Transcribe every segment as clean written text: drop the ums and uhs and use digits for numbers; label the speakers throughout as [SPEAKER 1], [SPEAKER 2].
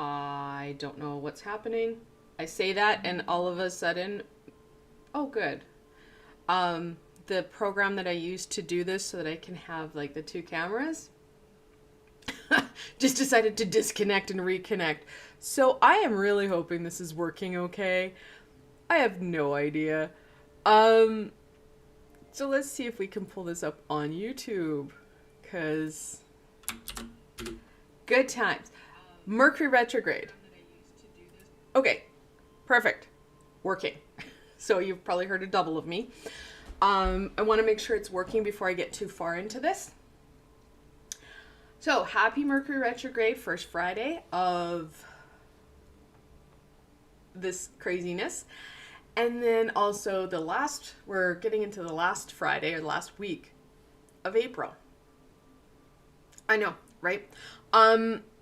[SPEAKER 1] I don't know what's happening. I say that and all of a sudden, oh good. The program that I use to do this so that I can have like the two cameras just decided to disconnect and reconnect. So I am really hoping this is working okay. I have no idea. So let's see if we can pull this up on YouTube, cause good times. Mercury retrograde. Okay, perfect. Working. So you've probably heard a double of me. I want to make sure it's working before I get too far into this. So happy Mercury retrograde, first Friday of this craziness. And then also we're getting into the last Friday or the last week of April. I know, right?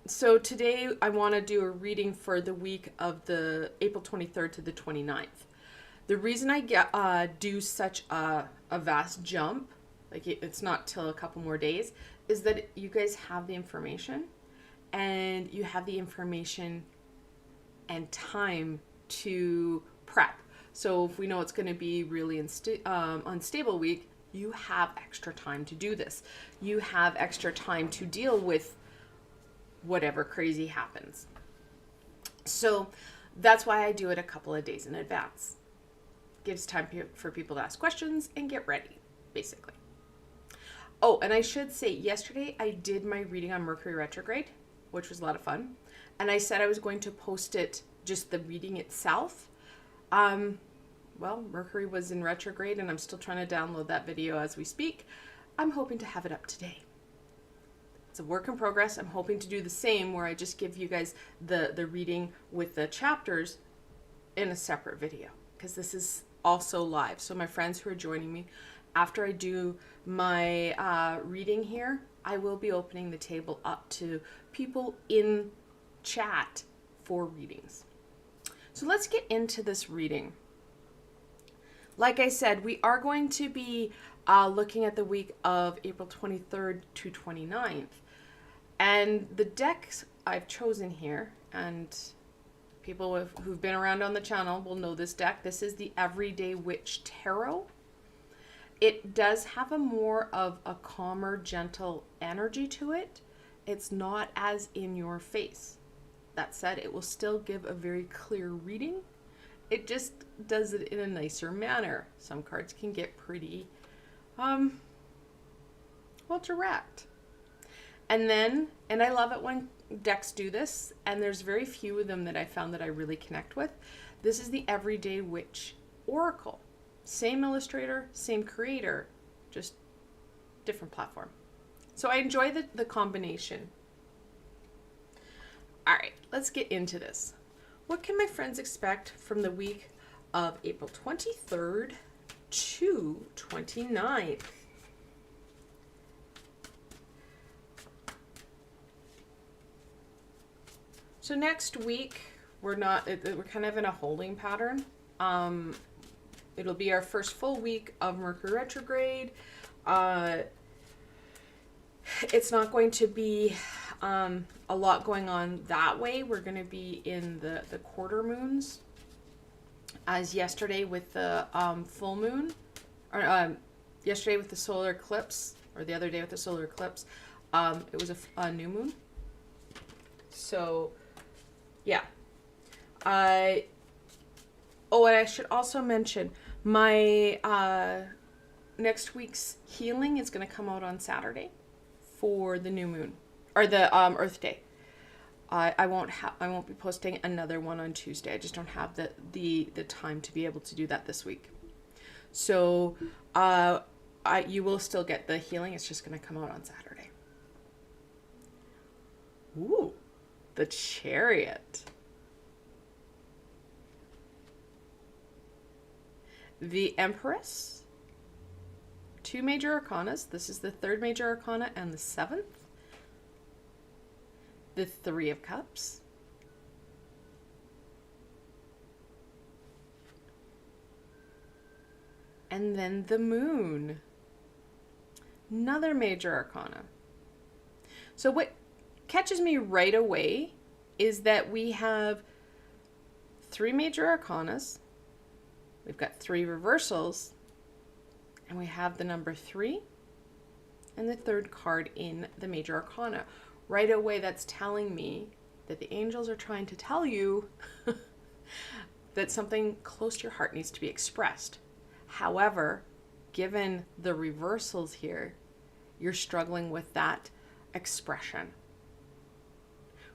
[SPEAKER 1] So today I want to do a reading for the week of the April 23rd to the 29th. The reason I do such a vast jump, like it's not till a couple more days, is that you guys have the information and you have the information and time to prep. So if we know it's going to be really unstable week, you have extra time to do this. You have extra time to deal with whatever crazy happens. So that's why I do it a couple of days in advance. Gives time for people to ask questions and get ready, basically. Oh, and I should say, yesterday I did my reading on Mercury retrograde, which was a lot of fun. And I said I was going to post it, just the reading itself. Well, Mercury was in retrograde and I'm still trying to download that video as we speak. I'm hoping to have it up today. It's a work in progress. I'm hoping to do the same where I just give you guys the reading with the chapters in a separate video, because this is also live. So my friends who are joining me, after I do my reading here, I will be opening the table up to people in chat for readings. So let's get into this reading. Like I said, we are going to be looking at the week of April 23rd to 29th. And the decks I've chosen here, and people who've been around on the channel will know this deck. This is the Everyday Witch Tarot. It does have a more of a calmer, gentle energy to it. It's not as in your face. That said, it will still give a very clear reading. It just does it in a nicer manner. Some cards can get pretty, well, direct. And I love it when decks do this, and there's very few of them that I found that I really connect with. This is the Everyday Witch Oracle. Same illustrator, same creator, just different platform. So I enjoy the combination. All right, let's get into this. What can my friends expect from the week of April 23rd to 29th? So next week, we're kind of in a holding pattern. It'll be our first full week of Mercury retrograde. It's not going to be a lot going on that way. We're going to be in the quarter moons, as yesterday with the full moon, or yesterday with the solar eclipse, or the other day with the solar eclipse. It was a new moon. So, yeah. Oh, and I should also mention, my next week's healing is going to come out on Saturday for the new moon, or the Earth Day. I won't be posting another one on Tuesday. I just don't have the time to be able to do that this week. So you will still get the healing. It's just going to come out on Saturday. Ooh, the Chariot. The Empress. Two major arcanas. This is the third major arcana and the seventh. The Three of Cups. And then the Moon. Another major arcana. So what catches me right away is that we have 3 major arcanas, we've got 3 reversals, and we have the number 3 and the 3rd card in the major arcana. Right away, that's telling me that the angels are trying to tell you that something close to your heart needs to be expressed. However, given the reversals here, you're struggling with that expression.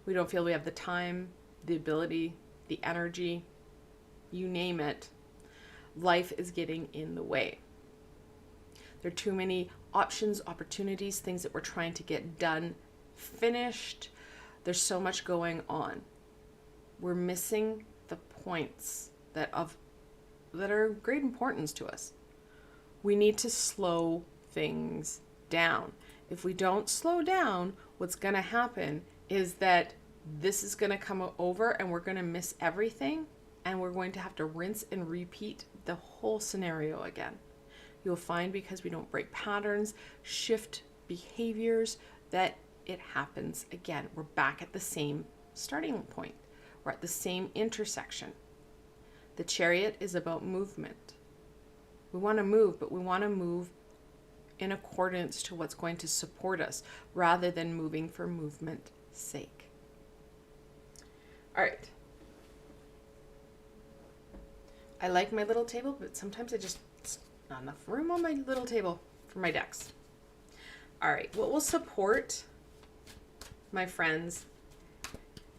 [SPEAKER 1] We don't feel we have the time, the ability, the energy, you name it. Life is getting in the way. There are too many options, opportunities, things that we're trying to get done, finished. There's so much going on. We're missing the points that are of great importance to us. We need to slow things down. If we don't slow down, what's going to happen is that this is going to come over and we're going to miss everything, and we're going to have to rinse and repeat the whole scenario again. You'll find, because we don't break patterns, shift behaviors, that it happens again. We're back at the same starting point. We're at the same intersection. The Chariot is about movement. We want to move, but we want to move in accordance to what's going to support us, rather than moving for movement's sake. All right. I like my little table, but sometimes it's not enough room on my little table for my decks. All right, what will support my friends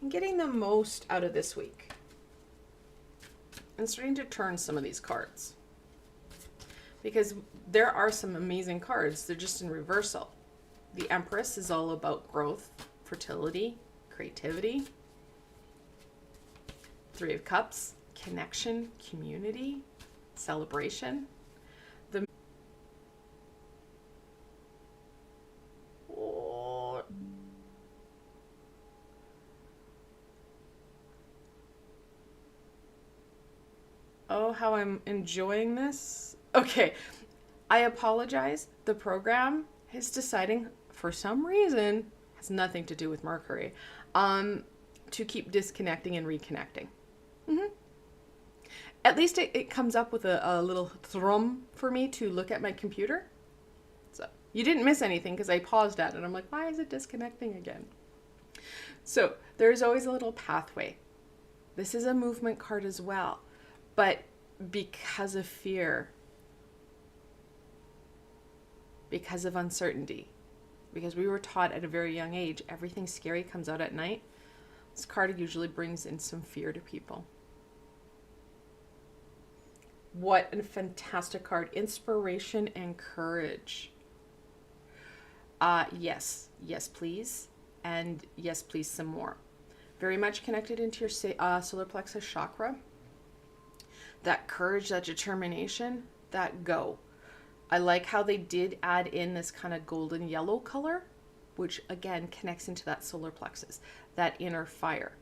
[SPEAKER 1] in getting the most out of this week? And starting to turn some of these cards, because there are some amazing cards. They're just in reversal. The Empress is all about growth, fertility, creativity. 3 of Cups, connection, community, celebration. Oh, how I'm enjoying this. Okay, I apologize. The program is deciding, for some reason, has nothing to do with Mercury, to keep disconnecting and reconnecting. At least it comes up with a little thrum for me to look at my computer. So you didn't miss anything, because I paused at it. I'm like, why is it disconnecting again? So there's always a little pathway. This is a movement card as well. But because of fear, because of uncertainty, because we were taught at a very young age, everything scary comes out at night, this card usually brings in some fear to people. What a fantastic card. Inspiration and courage. Yes, please. And yes, please, some more. Very much connected into your solar plexus chakra. That courage, that determination, that go. I like how they did add in this kind of golden yellow color, which again connects into that solar plexus, that inner fire.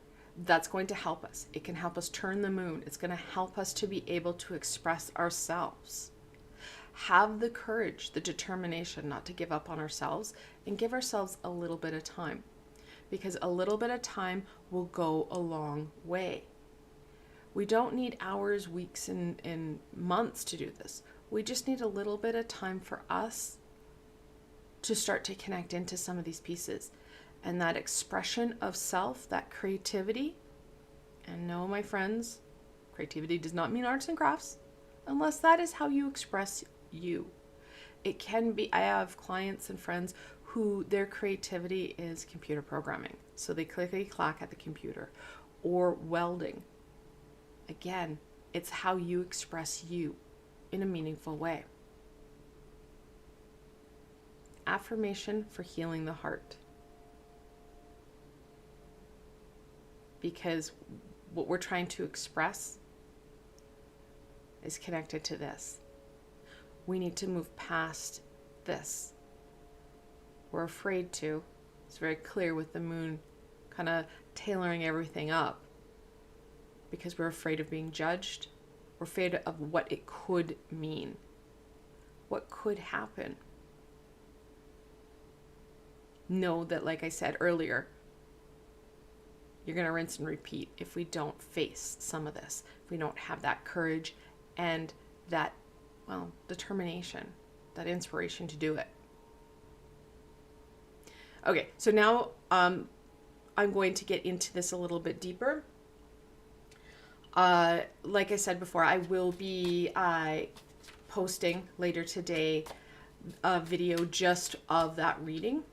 [SPEAKER 1] That's going to help us. It can help us turn the moon. It's going to help us to be able to express ourselves. Have the courage, the determination not to give up on ourselves, and give ourselves a little bit of time, because a little bit of time will go a long way. We don't need hours, weeks, and months to do this. We just need a little bit of time for us to start to connect into some of these pieces. And that expression of self, that creativity. And no, my friends, creativity does not mean arts and crafts, unless that is how you express you. It can be, I have clients and friends who their creativity is computer programming. So they clickety-clack at the computer, or welding. Again, it's how you express you in a meaningful way. Affirmation for healing the heart. Because what we're trying to express is connected to this. We need to move past this. We're afraid to. It's very clear with the moon kind of tailoring everything up, because we're afraid of being judged. We're afraid of what it could mean. What could happen? Know that, like I said earlier, you're going to rinse and repeat if we don't face some of this, if we don't have that courage and that, well, determination, that inspiration to do it. Okay, so now I'm going to get into this a little bit deeper. Like I said before, I will be posting later today a video just of that reading,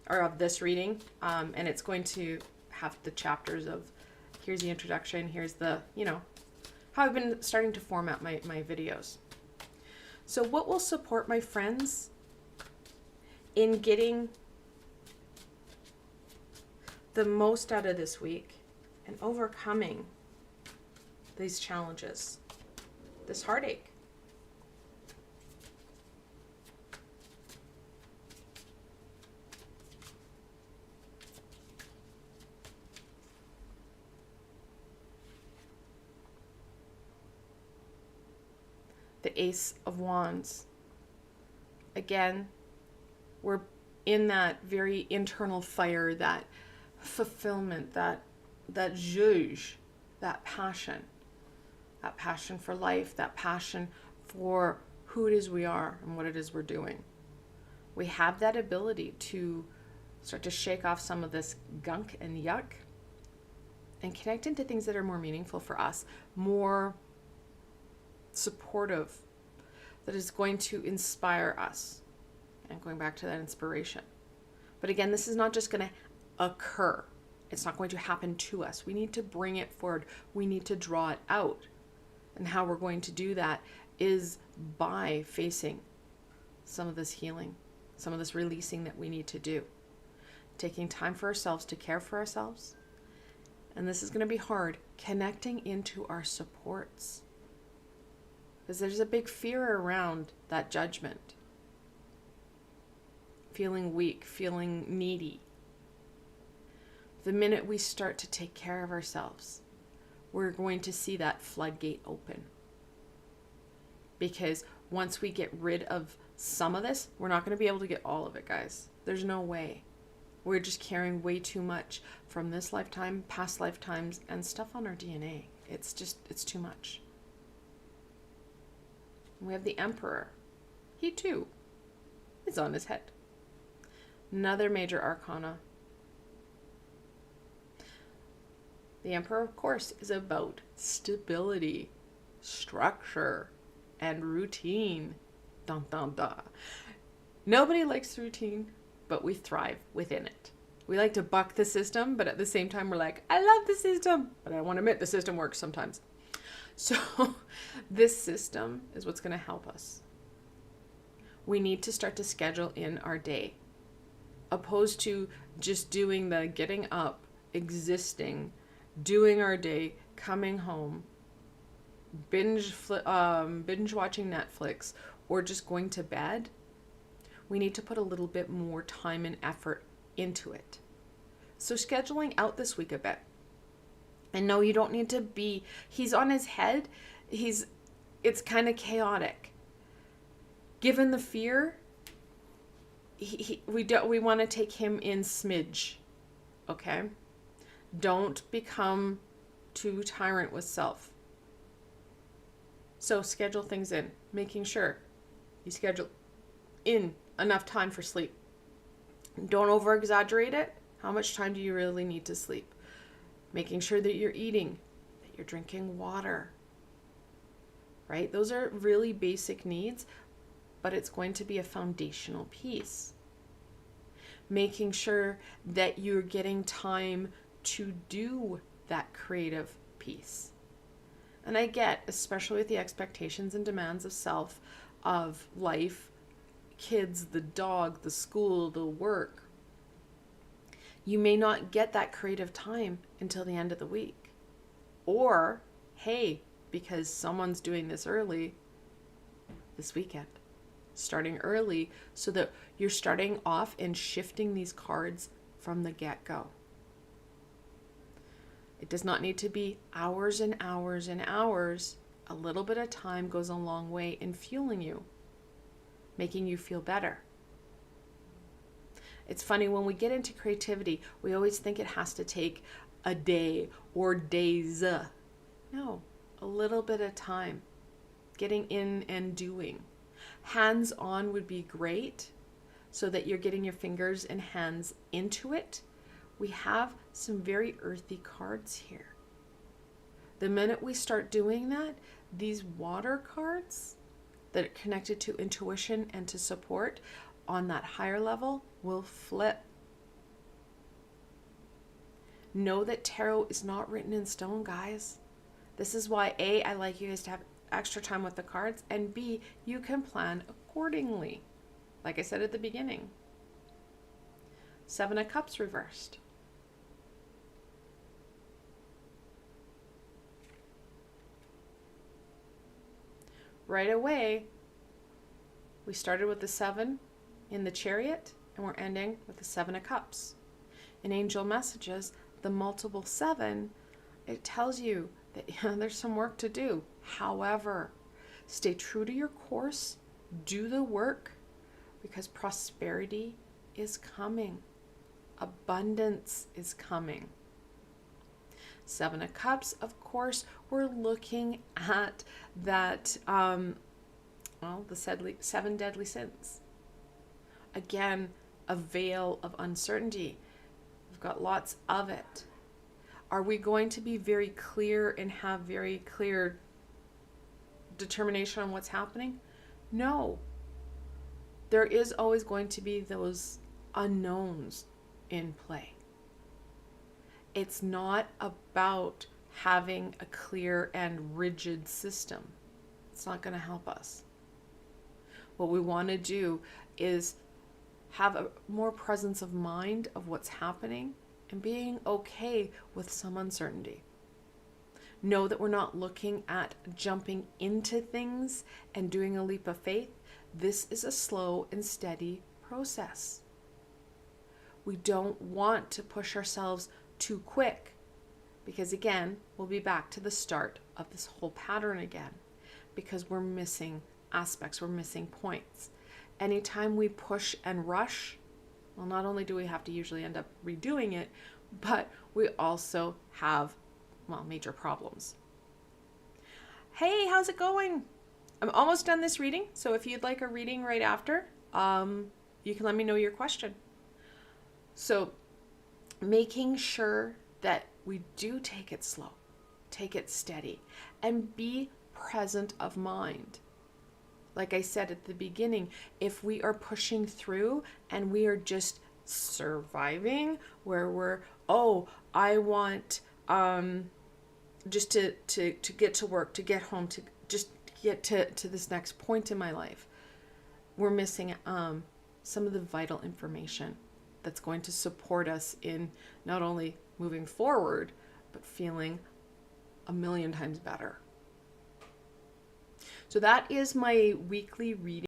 [SPEAKER 1] or of this reading, and it's going to have the chapters of, here's the introduction, here's the, you know, how I've been starting to format my videos. So what will support my friends in getting the most out of this week and overcoming these challenges, this heartache? The Ace of Wands. Again, we're in that very internal fire, that fulfillment, that zhuzh, that passion for life, that passion for who it is we are and what it is we're doing. We have that ability to start to shake off some of this gunk and yuck and connect into things that are more meaningful for us, more supportive, that is going to inspire us. And going back to that inspiration. But again, this is not just going to occur. It's not going to happen to us. We need to bring it forward. We need to draw it out. And how we're going to do that is by facing some of this healing, some of this releasing that we need to do. Taking time for ourselves to care for ourselves. And this is going to be hard, connecting into our supports. Because there's a big fear around that judgment. Feeling weak, feeling needy. The minute we start to take care of ourselves, we're going to see that floodgate open. Because once we get rid of some of this, we're not going to be able to get all of it, guys. There's no way. We're just carrying way too much from this lifetime, past lifetimes, and stuff on our DNA. It's too much. We have the Emperor. He too is on his head. Another major arcana. The Emperor, of course, is about stability, structure, and routine. Dun, dun, dun. Nobody likes routine, but we thrive within it. We like to buck the system, but at the same time, we're like, I love the system, but I don't want to admit the system works sometimes. So this system is what's going to help us. We need to start to schedule in our day, opposed to just doing the getting up, existing, doing our day, coming home, binge watching Netflix, or just going to bed. We need to put a little bit more time and effort into it. So scheduling out this week a bit. And no, you don't need to be, he's on his head. It's kind of chaotic. Given the fear, we want to take him in smidge. Okay? Don't become too tyrant with self. So schedule things in, making sure you schedule in enough time for sleep. Don't over exaggerate it. How much time do you really need to sleep? Making sure that you're eating, that you're drinking water, right? Those are really basic needs, but it's going to be a foundational piece. Making sure that you're getting time to do that creative piece. And I get, especially with the expectations and demands of self, of life, kids, the dog, the school, the work, you may not get that creative time until the end of the week. Or, hey, because someone's doing this early, this weekend. Starting early so that you're starting off and shifting these cards from the get-go. It does not need to be hours and hours and hours. A little bit of time goes a long way in fueling you, making you feel better. It's funny, when we get into creativity, we always think it has to take a day or days. No, a little bit of time. Getting in and doing. Hands-on would be great so that you're getting your fingers and hands into it. We have some very earthy cards here. The minute we start doing that, these water cards that are connected to intuition and to support on that higher level will flip. Know that tarot is not written in stone, guys. This is why A, I like you guys to have extra time with the cards, and B, you can plan accordingly. Like I said at the beginning. 7 of Cups reversed. Right away, we started with the 7 in the Chariot, and we're ending with the 7 of Cups. In angel messages, the multiple 7, it tells you that there's some work to do. However, stay true to your course, do the work, because prosperity is coming. Abundance is coming. 7 of Cups, of course, we're looking at that, the 7 deadly sins. Again, a veil of uncertainty. We've got lots of it. Are we going to be very clear and have very clear determination on what's happening? No. There is always going to be those unknowns in play. It's not about having a clear and rigid system. It's not going to help us. What we want to do is have a more presence of mind of what's happening and being okay with some uncertainty. Know that we're not looking at jumping into things and doing a leap of faith. This is a slow and steady process. We don't want to push ourselves too quick, because again, we'll be back to the start of this whole pattern again, because we're missing aspects, we're missing points. Anytime we push and rush, well, not only do we have to usually end up redoing it, but we also have, well, major problems. Hey, how's it going? I'm almost done this reading, so if you'd like a reading right after, you can let me know your question. So, making sure that we do take it slow, take it steady, and be present of mind. Like I said at the beginning, if we are pushing through and we are just surviving, where we're, I want just to get to work, to get home, to just get to this next point in my life, we're missing some of the vital information that's going to support us in not only moving forward, but feeling a million times better. So that is my weekly reading.